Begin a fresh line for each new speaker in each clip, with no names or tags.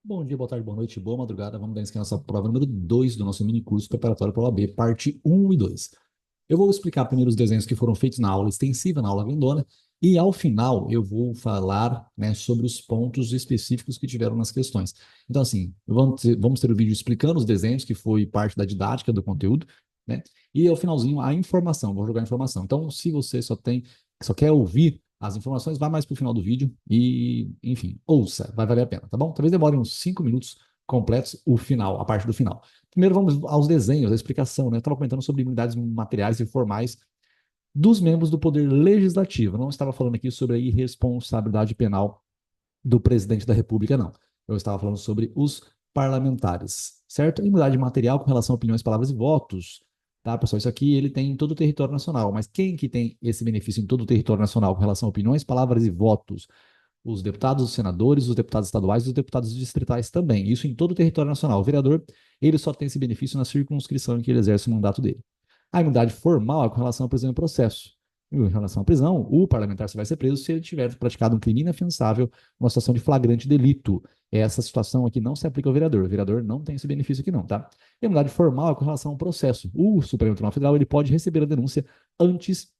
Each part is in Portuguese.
Bom dia, boa tarde, boa noite, boa madrugada. Vamos dar início à nossa prova número 2 do nosso mini curso preparatório para o OAB, parte um e 2. Eu vou explicar primeiro os desenhos que foram feitos na aula extensiva, na aula grandona, e ao final eu vou falar, né, sobre os pontos específicos que tiveram nas questões. Então, assim, vamos ter o vídeo explicando os desenhos, que foi parte da didática do conteúdo, né? E ao finalzinho a informação, vou jogar a informação. Então, se você só quer ouvir as informações, vá mais para o final do vídeo e, enfim, ouça, vai valer a pena, tá bom? Talvez demore uns 5 minutos completos o final, a parte do final. Primeiro vamos aos desenhos, a explicação, né? Eu estava comentando sobre unidades materiais e formais dos membros do Poder Legislativo. Eu não estava falando aqui sobre a irresponsabilidade penal do presidente da República, não. Eu estava falando sobre os parlamentares, certo? Imunidade material com relação a opiniões, palavras e votos, tá, pessoal? Isso aqui ele tem em todo o território nacional, mas quem que tem esse benefício em todo o território nacional com relação a opiniões, palavras e votos? Os deputados, os senadores, os deputados estaduais e os deputados distritais também. Isso em todo o território nacional. O vereador, ele só tem esse benefício na circunscrição em que ele exerce o mandato dele. A imunidade formal é com relação à prisão em processo. Em relação à prisão, o parlamentar só vai ser preso se ele tiver praticado um crime inafiançável, uma situação de flagrante delito. Essa situação aqui não se aplica ao vereador. O vereador não tem esse benefício aqui, não, tá? E a imunidade formal é com relação ao processo. O Supremo Tribunal Federal ele pode receber a denúncia antes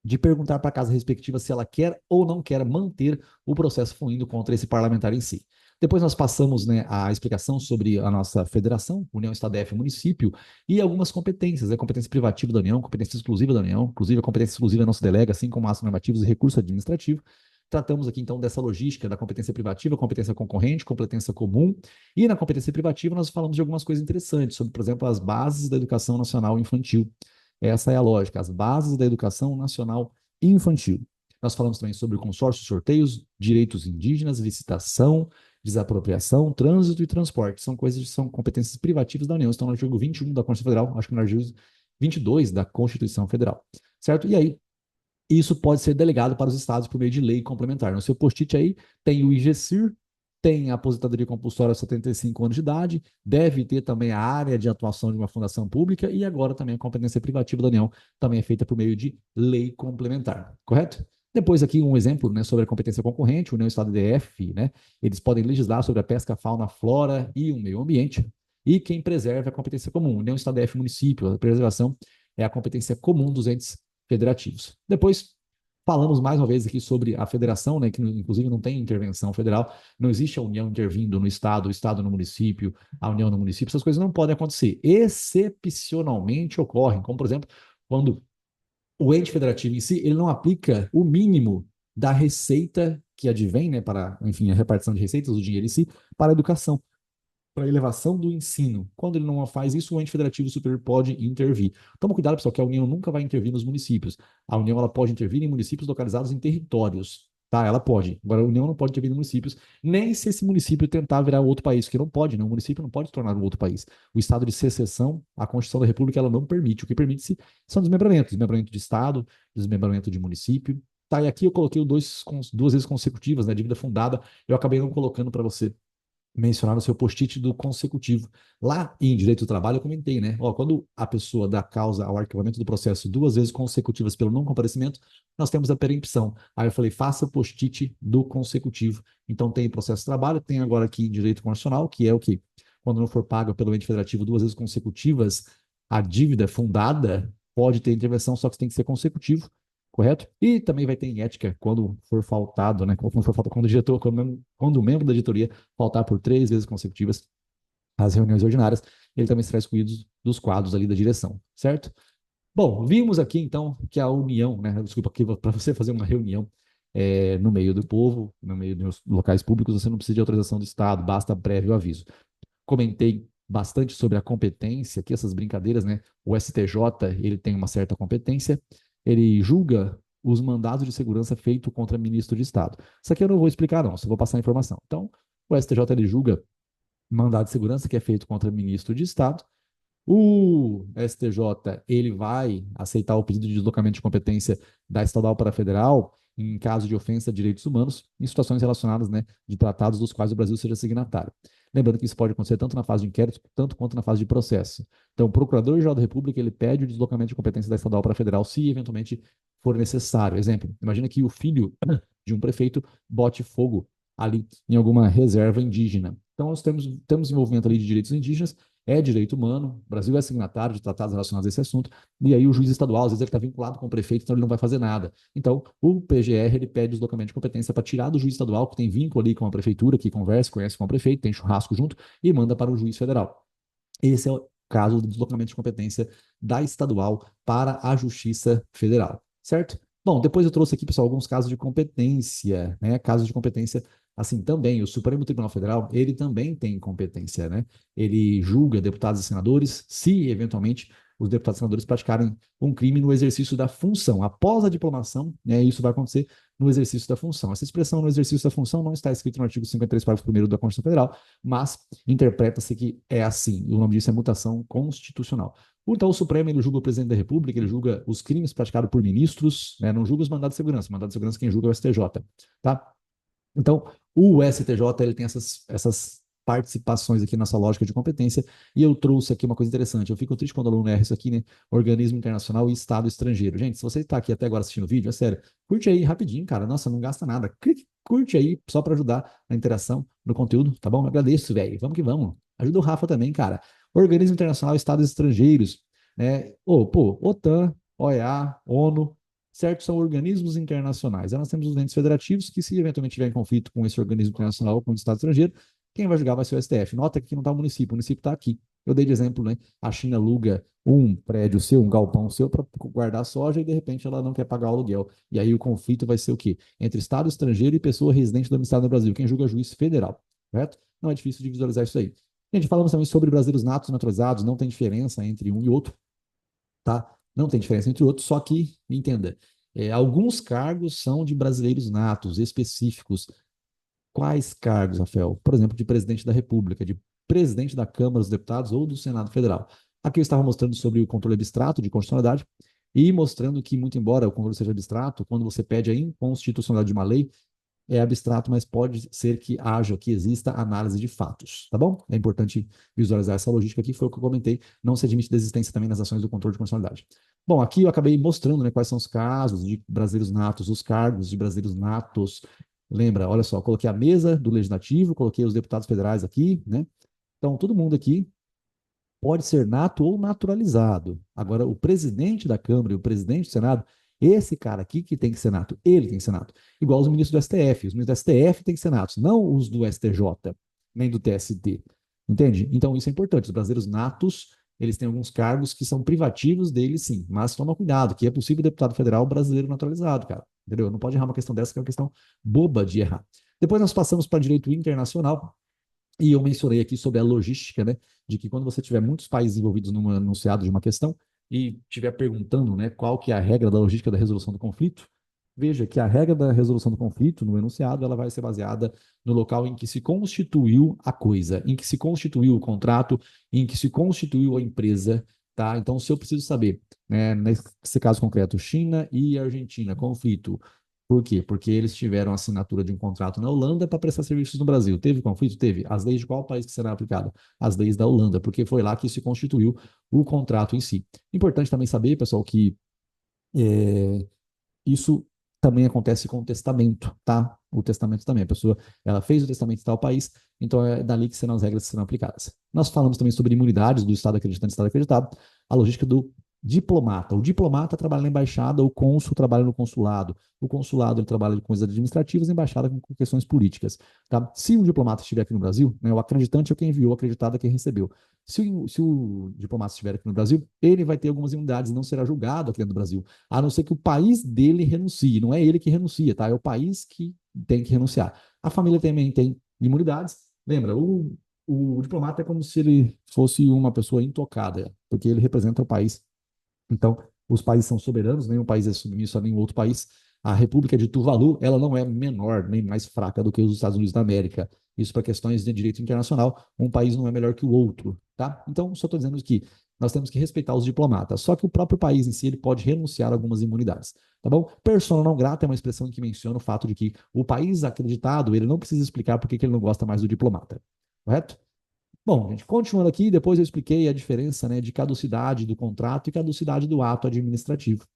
de perguntar para a casa respectiva se ela quer ou não quer manter o processo fluindo contra esse parlamentar em si. Depois nós passamos, né, a explicação sobre a nossa federação, União, Estado, DF, Município, e algumas competências, né, competência privativa da União, competência exclusiva da União, inclusive a competência exclusiva nosso delega, assim como atos normativos e recurso administrativo. Tratamos aqui então dessa logística da competência privativa, competência concorrente, competência comum, e na competência privativa nós falamos de algumas coisas interessantes, sobre, por exemplo, as bases da educação nacional infantil. Essa é a lógica, as bases da educação nacional infantil. Nós falamos também sobre consórcio, sorteios, direitos indígenas, licitação, desapropriação, trânsito e transporte. São coisas que são competências privativas da União. Estão no artigo 21 da Constituição Federal, acho que no artigo 22 da Constituição Federal. Certo? E aí, isso pode ser delegado para os estados por meio de lei complementar. No seu post-it aí tem o IGCIR, tem a aposentadoria compulsória aos 75 anos de idade, deve ter também a área de atuação de uma fundação pública e agora também a competência privativa da União também é feita por meio de lei complementar, correto? Depois aqui um exemplo, né, sobre a competência concorrente, União, Estado e DF, né, eles podem legislar sobre a pesca, fauna, flora e o meio ambiente. E quem preserva é a competência comum, União, Estado, DF, município, a preservação é a competência comum dos entes federativos. Depois, falamos mais uma vez aqui sobre a federação, né, que inclusive não tem intervenção federal, não existe a União intervindo no Estado, o Estado no município, a União no município, essas coisas não podem acontecer. Excepcionalmente ocorrem, como por exemplo, quando o ente federativo em si, ele não aplica o mínimo da receita que advém, né, para, enfim, a repartição de receitas, o dinheiro em si, para a educação para a elevação do ensino. Quando ele não faz isso, o ente federativo superior pode intervir. Toma cuidado, pessoal, que a União nunca vai intervir nos municípios. A União ela pode intervir em municípios localizados em territórios. Tá, ela pode. Agora, a União não pode intervir em municípios, nem se esse município tentar virar outro país, que não pode, né? O município não pode se tornar um outro país. O estado de secessão, a Constituição da República, ela não permite. O que permite-se são desmembramentos. Desmembramento de estado, desmembramento de município. Tá, e aqui eu coloquei duas vezes consecutivas, né? Dívida fundada. Eu acabei não colocando para você mencionar no seu post-it do consecutivo. Lá em direito do trabalho eu comentei, né? Ó, quando a pessoa dá causa ao arquivamento do processo duas vezes consecutivas pelo não comparecimento, nós temos a perempção. Aí eu falei, faça post-it do consecutivo. Então tem processo de trabalho, tem agora aqui direito constitucional, que é o que? Quando não for pago pelo ente federativo duas vezes consecutivas, a dívida fundada pode ter intervenção, só que tem que ser consecutivo, correto? E também vai ter em ética quando for faltado, né? Quando for faltado, quando o diretor, quando o membro da diretoria faltar por três vezes consecutivas às reuniões ordinárias, ele também será excluído dos quadros ali da direção, certo? Bom, vimos aqui então que a união, né? Desculpa, aqui para você fazer uma reunião no meio do povo, no meio dos locais públicos, você não precisa de autorização do Estado, basta prévio aviso. Comentei bastante sobre a competência, aqui essas brincadeiras, né? O STJ, ele tem uma certa competência, ele julga os mandados de segurança feitos contra ministro de Estado. Isso aqui eu não vou explicar, não, só vou passar a informação. Então, o STJ ele julga mandado de segurança que é feito contra ministro de Estado. O STJ ele vai aceitar o pedido de deslocamento de competência da estadual para a federal em caso de ofensa a direitos humanos, em situações relacionadas, né, de tratados dos quais o Brasil seja signatário. Lembrando que isso pode acontecer tanto na fase de inquérito, tanto quanto na fase de processo. Então, o Procurador-Geral da República ele pede o deslocamento de competência da estadual para a federal se eventualmente for necessário. Exemplo, imagina que o filho de um prefeito bote fogo ali em alguma reserva indígena. Então, nós temos envolvimento ali de direitos indígenas, é direito humano, o Brasil é signatário de tratados relacionados a esse assunto, e aí o juiz estadual, às vezes ele está vinculado com o prefeito, então ele não vai fazer nada. Então, o PGR, ele pede deslocamento de competência para tirar do juiz estadual, que tem vínculo ali com a prefeitura, que conversa, conhece com o prefeito, tem churrasco junto, e manda para o juiz federal. Esse é o caso do deslocamento de competência da estadual para a Justiça Federal, certo? Bom, depois eu trouxe aqui, pessoal, alguns casos de competência, né? Casos de competência, assim, também, o Supremo Tribunal Federal, ele também tem competência, né? Ele julga deputados e senadores se, eventualmente, os deputados e senadores praticarem um crime no exercício da função. Após a diplomação, né, isso vai acontecer no exercício da função. Essa expressão no exercício da função não está escrita no artigo 53, parágrafo 1º da Constituição Federal, mas interpreta-se que é assim. O nome disso é mutação constitucional. Então, o Supremo ele julga o presidente da República, ele julga os crimes praticados por ministros, né, não julga os mandados de segurança. O mandado de segurança quem julga é o STJ. Tá? Então, o STJ ele tem essas participações aqui nessa lógica de competência, e eu trouxe aqui uma coisa interessante. Eu fico triste quando o aluno erra isso aqui, né? Organismo internacional e Estado estrangeiro. Gente, se você está aqui até agora assistindo o vídeo, é sério, curte aí rapidinho, cara. Nossa, não gasta nada. Curte aí só para ajudar na interação no conteúdo, tá bom? Eu agradeço, velho. Vamos que vamos. Ajuda o Rafa também, cara. Organismo internacional e Estados estrangeiros, né? Pô, OTAN, OEA, ONU, certo? São organismos internacionais. Aí nós temos os entes federativos que, se eventualmente tiver em conflito com esse organismo internacional ou com o Estado estrangeiro, quem vai julgar vai ser o STF. Nota que aqui não está o município está aqui. Eu dei de exemplo, né? A China aluga um prédio seu, um galpão seu, para guardar soja e de repente ela não quer pagar o aluguel. E aí o conflito vai ser o quê? Entre Estado estrangeiro e pessoa residente domiciliada no Brasil. Quem julga é o juiz federal, correto? Não é difícil de visualizar isso aí. Gente, falamos também sobre brasileiros natos e naturalizados, não tem diferença entre um e outro, tá? Não tem diferença entre outros, só que, entenda, alguns cargos são de brasileiros natos, específicos. Quais cargos, Rafael? Por exemplo, de presidente da República, de presidente da Câmara dos Deputados ou do Senado Federal. Aqui eu estava mostrando sobre o controle abstrato de constitucionalidade e mostrando que, muito embora o controle seja abstrato, quando você pede a inconstitucionalidade de uma lei, é abstrato, mas pode ser que haja, que exista análise de fatos, tá bom? É importante visualizar essa logística aqui, foi o que eu comentei, não se admite desistência também nas ações do controle de constitucionalidade. Bom, aqui eu acabei mostrando, né, quais são os casos de brasileiros natos, os cargos de brasileiros natos. Lembra, olha só, coloquei a mesa do Legislativo, coloquei os deputados federais aqui, né? Então, todo mundo aqui pode ser nato ou naturalizado. Agora, o presidente da Câmara e o presidente do Senado, esse cara aqui que tem que ser nato, ele tem que ser nato. Igual os ministros do STF. Os ministros do STF têm que ser natos, não os do STJ, nem do TST. Entende? Então, isso é importante. Os brasileiros natos, eles têm alguns cargos que são privativos deles, sim. Mas toma cuidado, que é possível deputado federal brasileiro naturalizado, cara. Entendeu? Não pode errar uma questão dessa, que é uma questão boba de errar. Depois nós passamos para direito internacional, e eu mencionei aqui sobre a logística, né, de que quando você tiver muitos países envolvidos num enunciado de uma questão e estiver perguntando, né, qual que é a regra da logística da resolução do conflito, veja que a regra da resolução do conflito no enunciado ela vai ser baseada no local em que se constituiu a coisa, em que se constituiu o contrato, em que se constituiu a empresa, tá? Então, se eu preciso saber, né, nesse caso concreto, China e Argentina, conflito, por quê? Porque eles tiveram assinatura de um contrato na Holanda para prestar serviços no Brasil. Teve conflito? Teve. As leis de qual país que será aplicada? As leis da Holanda, porque foi lá que se constituiu o contrato em si. Importante também saber, pessoal, que é, isso também acontece com o testamento, tá? O testamento também. A pessoa, ela fez o testamento em tal país, então é dali que serão as regras que serão aplicadas. Nós falamos também sobre imunidades do Estado acreditante e Estado acreditado, a logística do diplomata. O diplomata trabalha na embaixada, o cônsul trabalha no consulado. O consulado ele trabalha com coisas administrativas, a embaixada com questões políticas. Tá? Se um diplomata estiver aqui no Brasil, né, o acreditante é quem enviou, o acreditado é quem recebeu. Se o diplomata estiver aqui no Brasil, ele vai ter algumas imunidades e não será julgado aqui dentro do Brasil, a não ser que o país dele renuncie. Não é ele que renuncia, tá? É o país que tem que renunciar. A família também tem imunidades. Lembra, o diplomata é como se ele fosse uma pessoa intocada, porque ele representa o país. Então, os países são soberanos, nenhum país é submisso a nenhum outro país. A República de Tuvalu, ela não é menor nem mais fraca do que os Estados Unidos da América. Isso para questões de direito internacional, um país não é melhor que o outro, tá? Então, só estou dizendo que nós temos que respeitar os diplomatas. Só que o próprio país em si, ele pode renunciar a algumas imunidades, tá bom? Persona não grata é uma expressão que menciona o fato de que o país acreditado, ele não precisa explicar por que ele não gosta mais do diplomata, correto? Bom, gente, continuando aqui, depois eu expliquei a diferença, né, de caducidade do contrato e caducidade do ato administrativo.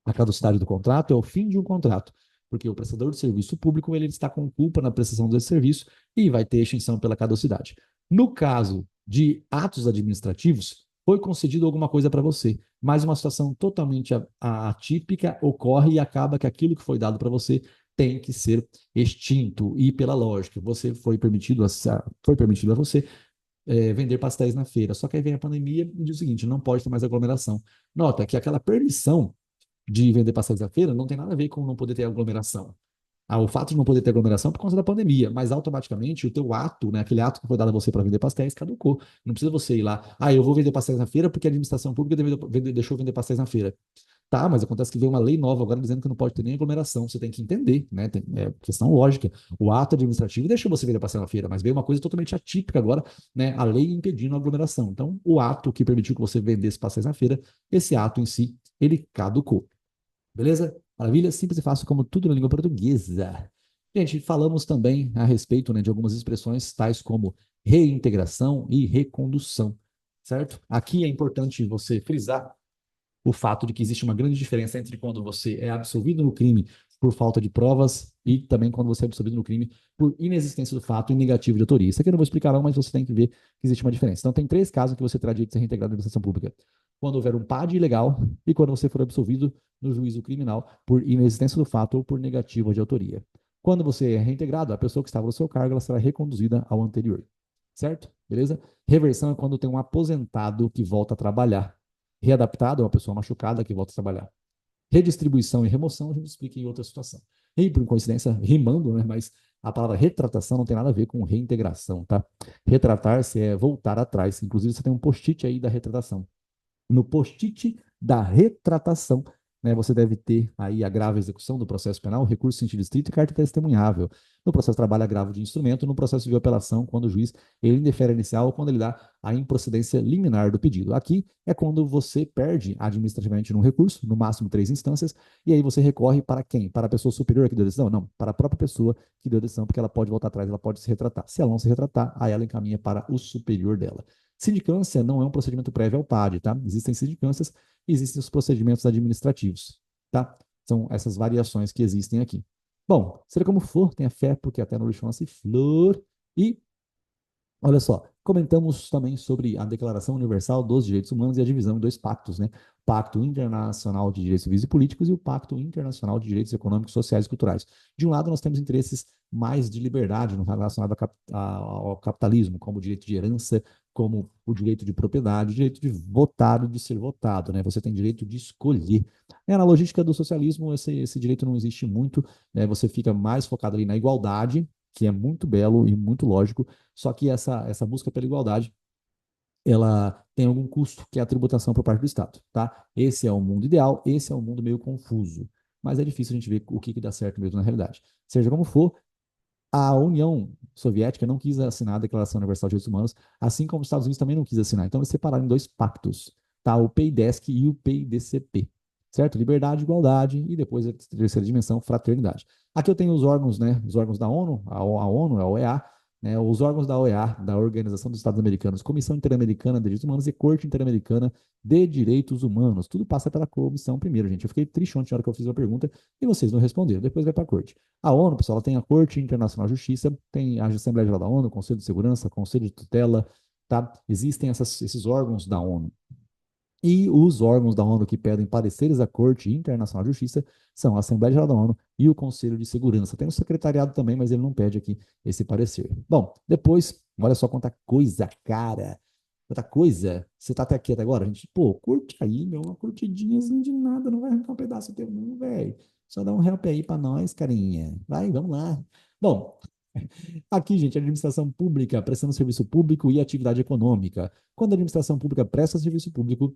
A caducidade do contrato é o fim de um contrato, porque o prestador de serviço público ele está com culpa na prestação desse serviço e vai ter extinção pela caducidade. No caso de atos administrativos, foi concedido alguma coisa para você, mas uma situação totalmente atípica ocorre e acaba que aquilo que foi dado para você tem que ser extinto. E pela lógica, foi permitido a você vender pastéis na feira. Só que aí vem a pandemia e diz o seguinte: não pode ter mais aglomeração. Nota que aquela permissão de vender pastéis na feira não tem nada a ver com não poder ter aglomeração. O fato de não poder ter aglomeração é por conta da pandemia, mas automaticamente o teu ato, né, aquele ato que foi dado a você para vender pastéis, caducou. Não precisa você ir lá, eu vou vender pastéis na feira porque a administração pública deixou vender pastéis na feira. Tá, mas acontece que veio uma lei nova agora dizendo que não pode ter nem aglomeração. Você tem que entender, né? É questão lógica. O ato administrativo deixou você vender pastel na feira, mas veio uma coisa totalmente atípica agora, né? A lei impedindo a aglomeração. Então, o ato que permitiu que você vendesse pastéis na feira, esse ato em si, ele caducou. Beleza? Maravilha? Simples e fácil como tudo na língua portuguesa. Gente, falamos também a respeito, né, de algumas expressões tais como reintegração e recondução, certo? Aqui é importante você frisar o fato de que existe uma grande diferença entre quando você é absolvido no crime por falta de provas e também quando você é absolvido no crime por inexistência do fato e negativo de autoria. Isso aqui eu não vou explicar não, mas você tem que ver que existe uma diferença. Então, tem três casos que você terá direito de ser reintegrado na administração pública. Quando houver um PAD ilegal e quando você for absolvido no juízo criminal por inexistência do fato ou por negativa de autoria. Quando você é reintegrado, a pessoa que estava no seu cargo ela será reconduzida ao anterior. Certo? Beleza? Reversão é quando tem um aposentado que volta a trabalhar. Readaptado é uma pessoa machucada que volta a trabalhar. Redistribuição e remoção a gente explica em outra situação. E, por coincidência, rimando, né? Mas a palavra retratação não tem nada a ver com reintegração, tá? Retratar-se é voltar atrás. Inclusive, você tem um post-it aí da retratação. No post-it da retratação, né, você deve ter aí agravo à execução do processo penal, recurso em sentido estrito e carta testemunhável. No processo de trabalho, agravo de instrumento. No processo de apelação, quando o juiz ele indefere a inicial ou quando ele dá a improcedência liminar do pedido. Aqui é quando você perde administrativamente num recurso, no máximo 3 instâncias, e aí você recorre para quem? Para a pessoa superior que deu a decisão? Não, para a própria pessoa que deu a decisão, porque ela pode voltar atrás, ela pode se retratar. Se ela não se retratar, aí ela encaminha para o superior dela. Sindicância não é um procedimento prévio ao PAD, tá? Existem sindicâncias, existem os procedimentos administrativos, tá? São essas variações que existem aqui. Bom, seja como for, tenha fé, porque até no lixo nasce flor. E olha só, comentamos também sobre a Declaração Universal dos Direitos Humanos e a divisão em dois pactos, né? Pacto Internacional de Direitos Civis e Políticos e o Pacto Internacional de Direitos Econômicos, Sociais e Culturais. De um lado, nós temos interesses mais de liberdade no relacionado ao capitalismo, como o direito de herança, como o direito de propriedade, o direito de votar e de ser votado, né? Você tem direito de escolher. Na logística do socialismo, esse direito não existe muito, né? Você fica mais focado ali na igualdade, que é muito belo e muito lógico, só que essa busca pela igualdade, ela tem algum custo, que é a tributação por parte do Estado, tá? Esse é o mundo ideal, esse é um mundo meio confuso, mas é difícil a gente ver o que dá certo mesmo na realidade. Seja como for, a União Soviética não quis assinar a Declaração Universal de Direitos Humanos, assim como os Estados Unidos também não quis assinar. Então, eles separaram em dois pactos, tá? O PIDESC e o PIDCP, certo? Liberdade, igualdade e depois a terceira dimensão, fraternidade. Aqui eu tenho os órgãos, né? Os órgãos da ONU, a ONU, a OEA, né? Os órgãos da OEA, da Organização dos Estados Americanos, Comissão Interamericana de Direitos Humanos e Corte Interamericana de Direitos Humanos. Tudo passa pela comissão primeiro, gente. Eu fiquei triste ontem na hora que eu fiz a pergunta e vocês não responderam. Depois vai para a corte. A ONU, pessoal, ela tem a Corte Internacional de Justiça, tem a Assembleia Geral da ONU, Conselho de Segurança, Conselho de Tutela, tá? Existem esses órgãos da ONU. E os órgãos da ONU que pedem pareceres à Corte Internacional de Justiça são a Assembleia Geral da ONU e o Conselho de Segurança. Tem o secretariado também, mas ele não pede aqui esse parecer. Bom, depois, olha só quanta coisa, cara. Quanta coisa. Você tá até aqui até agora? A gente, pô, curte aí, meu, uma curtidinhazinha de nada, não vai arrancar um pedaço teu, não, velho. Só dá um help aí pra nós, carinha. Vai, vamos lá. Bom, aqui, gente, administração pública, prestando serviço público e atividade econômica. Quando a administração pública presta serviço público,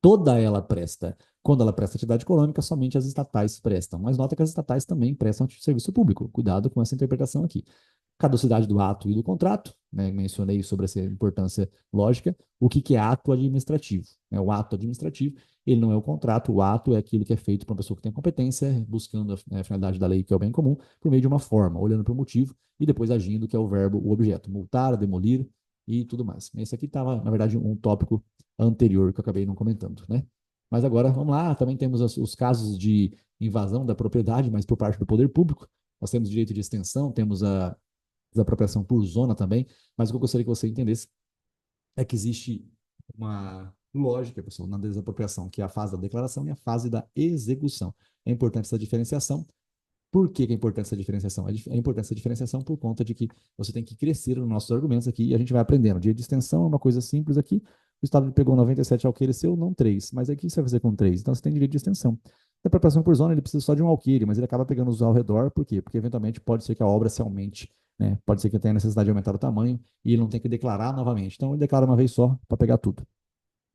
toda ela presta. Quando ela presta atividade econômica, somente as estatais prestam. Mas nota que as estatais também prestam serviço público. Cuidado com essa interpretação aqui. Caducidade do ato e do contrato, né? Mencionei sobre essa importância lógica. O que é ato administrativo? O ato administrativo, ele não é o contrato, o ato é aquilo que é feito para uma pessoa que tem competência, buscando a finalidade da lei, que é o bem comum, por meio de uma forma, olhando para o motivo e depois agindo, que é o verbo, o objeto, multar, demolir e tudo mais. Esse aqui estava, na verdade, um tópico anterior que eu acabei não comentando, né? Mas agora, vamos lá, também temos os casos de invasão da propriedade, mas por parte do poder público. Nós temos direito de extensão, temos a desapropriação por zona também, mas o que eu gostaria que você entendesse é que existe uma lógica, pessoal, na desapropriação, que é a fase da declaração e a fase da execução. É importante essa diferenciação. Por que é importante essa diferenciação? É importante essa diferenciação por conta de que você tem que crescer nos nossos argumentos aqui e a gente vai aprendendo. Dia de extensão é uma coisa simples aqui. O Estado pegou 97 alqueires seu, não 3. Mas aqui você vai fazer com 3. Então você tem direito de extensão. Da apropriação por zona, ele precisa só de um alqueire, mas ele acaba pegando os ao redor. Por quê? Porque eventualmente pode ser que a obra se aumente, né? Pode ser que tenha necessidade de aumentar o tamanho e ele não tem que declarar novamente. Então ele declara uma vez só para pegar tudo.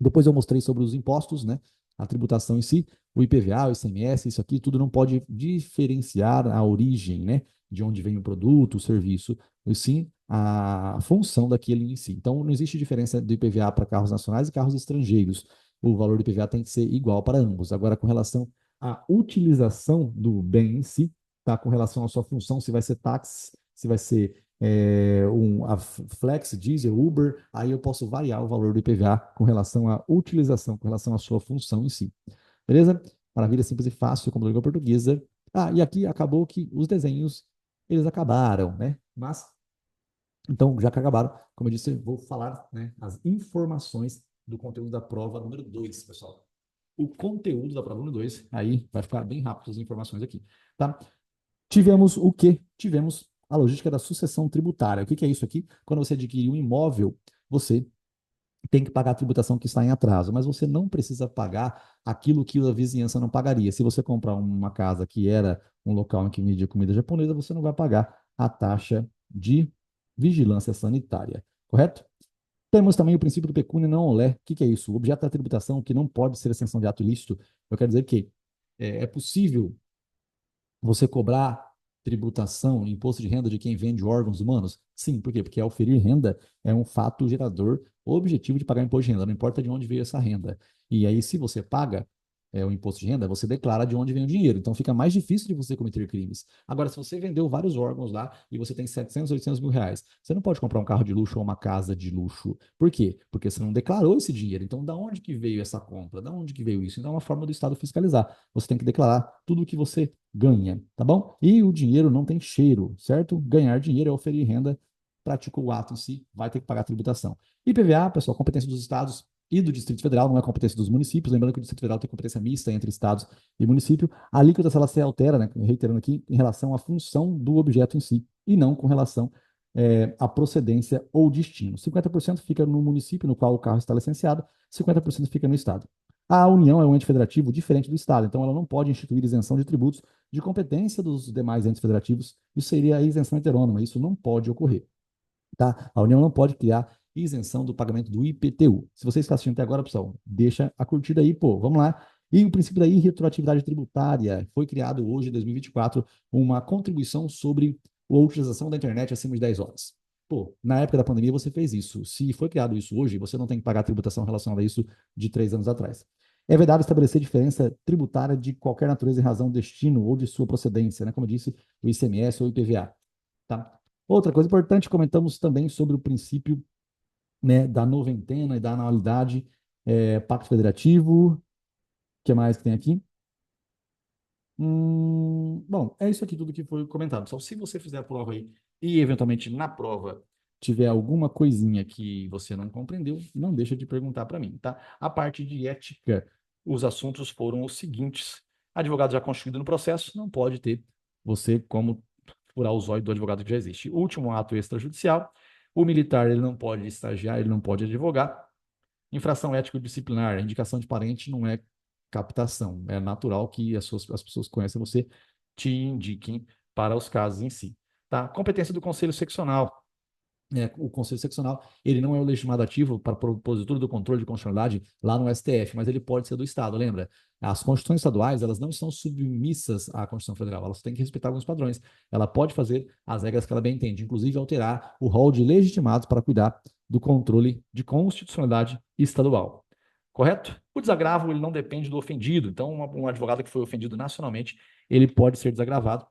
Depois eu mostrei sobre os impostos, né? A tributação em si, o IPVA, o ICMS, isso aqui tudo não pode diferenciar a origem, né? De onde vem o produto, o serviço, e sim a função daquele em si. Então, não existe diferença do IPVA para carros nacionais e carros estrangeiros. O valor do IPVA tem que ser igual para ambos. Agora, com relação à utilização do bem em si, tá? Com relação à sua função, se vai ser táxi, se vai ser a Flex, Diesel, Uber, aí eu posso variar o valor do IPVA com relação à utilização, com relação à sua função em si. Beleza? Maravilha, simples e fácil, como língua portuguesa. Ah, e aqui acabou que os desenhos, eles acabaram, né? Mas, então, já que acabaram, como eu disse, eu vou falar, né, as informações do conteúdo da prova número 2, pessoal. O conteúdo da prova número 2, aí vai ficar bem rápido as informações aqui, tá? Tivemos o quê? Tivemos a logística da sucessão tributária. O que é isso aqui? Quando você adquire um imóvel, você tem que pagar a tributação que está em atraso, mas você não precisa pagar aquilo que a vizinhança não pagaria. Se você comprar uma casa que era um local em que vendia comida japonesa, você não vai pagar a taxa de vigilância sanitária, correto? Temos também o princípio do pecúnia não olé. O que é isso? O objeto da tributação que não pode ser extensão de ato ilícito. Eu quero dizer que é possível você cobrar tributação, imposto de renda de quem vende órgãos humanos? Sim, por quê? Porque oferir renda é um fato gerador objetivo de pagar imposto de renda, não importa de onde veio essa renda. E aí, se você paga o imposto de renda, você declara de onde vem o dinheiro. Então, fica mais difícil de você cometer crimes. Agora, se você vendeu vários órgãos lá e você tem 700, 800 mil reais, você não pode comprar um carro de luxo ou uma casa de luxo. Por quê? Porque você não declarou esse dinheiro. Então, da onde que veio essa compra? Da onde que veio isso? Então, é uma forma do Estado fiscalizar. Você tem que declarar tudo o que você ganha, tá bom? E o dinheiro não tem cheiro, certo? Ganhar dinheiro é oferir renda, pratica o ato em si, vai ter que pagar tributação. IPVA, pessoal, competência dos estados e do Distrito Federal, não é competência dos municípios, lembrando que o Distrito Federal tem competência mista entre estados e município. A alíquota ela se altera, né, reiterando aqui, em relação à função do objeto em si, e não com relação à procedência ou destino. 50% fica no município no qual o carro está licenciado, 50% fica no estado. A União é um ente federativo diferente do Estado, então ela não pode instituir isenção de tributos de competência dos demais entes federativos. Isso seria a isenção heterônoma, isso não pode ocorrer. Tá? A União não pode criar isenção do pagamento do IPTU. Se você está assistindo até agora, pessoal, deixa a curtida aí, pô, vamos lá. E o princípio da irretroatividade tributária foi criado hoje, em 2024, uma contribuição sobre a utilização da internet acima de 10 horas. Pô, na época da pandemia você fez isso. Se foi criado isso hoje, você não tem que pagar tributação relacionada a isso de 3 anos atrás. É vedado estabelecer diferença tributária de qualquer natureza em razão do destino ou de sua procedência, né? Como eu disse, o ICMS ou o IPVA. Tá? Outra coisa importante, comentamos também sobre o princípio, né, da noventena e da anualidade, Pacto Federativo. O que mais que tem aqui? Bom, é isso aqui tudo que foi comentado. Só se você fizer a prova aí e eventualmente na prova tiver alguma coisinha que você não compreendeu, não deixa de perguntar para mim, tá? A parte de ética, os assuntos foram os seguintes. Advogado já constituído no processo, não pode ter você como furar o zóio do advogado que já existe. Último ato extrajudicial, o militar ele não pode estagiar, ele não pode advogar. Infração ético-disciplinar, indicação de parente não é captação. É natural que as pessoas que conhecem você te indiquem para os casos em si. Tá? Competência do conselho seccional. O Conselho Seccional, ele não é o legitimado ativo para a propositura do controle de constitucionalidade lá no STF, mas ele pode ser do Estado, lembra? As constituições estaduais, elas não estão submissas à Constituição Federal, elas têm que respeitar alguns padrões. Ela pode fazer as regras que ela bem entende, inclusive alterar o rol de legitimados para cuidar do controle de constitucionalidade estadual. Correto? O desagravo, ele não depende do ofendido. Então, um advogado que foi ofendido nacionalmente, ele pode ser desagravado,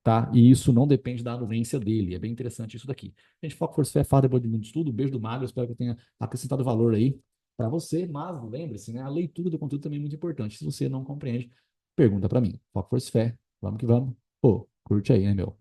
tá? E isso não depende da anuência dele. É bem interessante isso daqui. A gente foca por fé, fala depois de muito estudo. Beijo do Magro, espero que eu tenha acrescentado valor aí. para você, mas lembre-se, né, a leitura do conteúdo também é muito importante. Se você não compreende, pergunta para mim. Foco, força e fé. Vamos que vamos. Pô, curte aí, né, meu?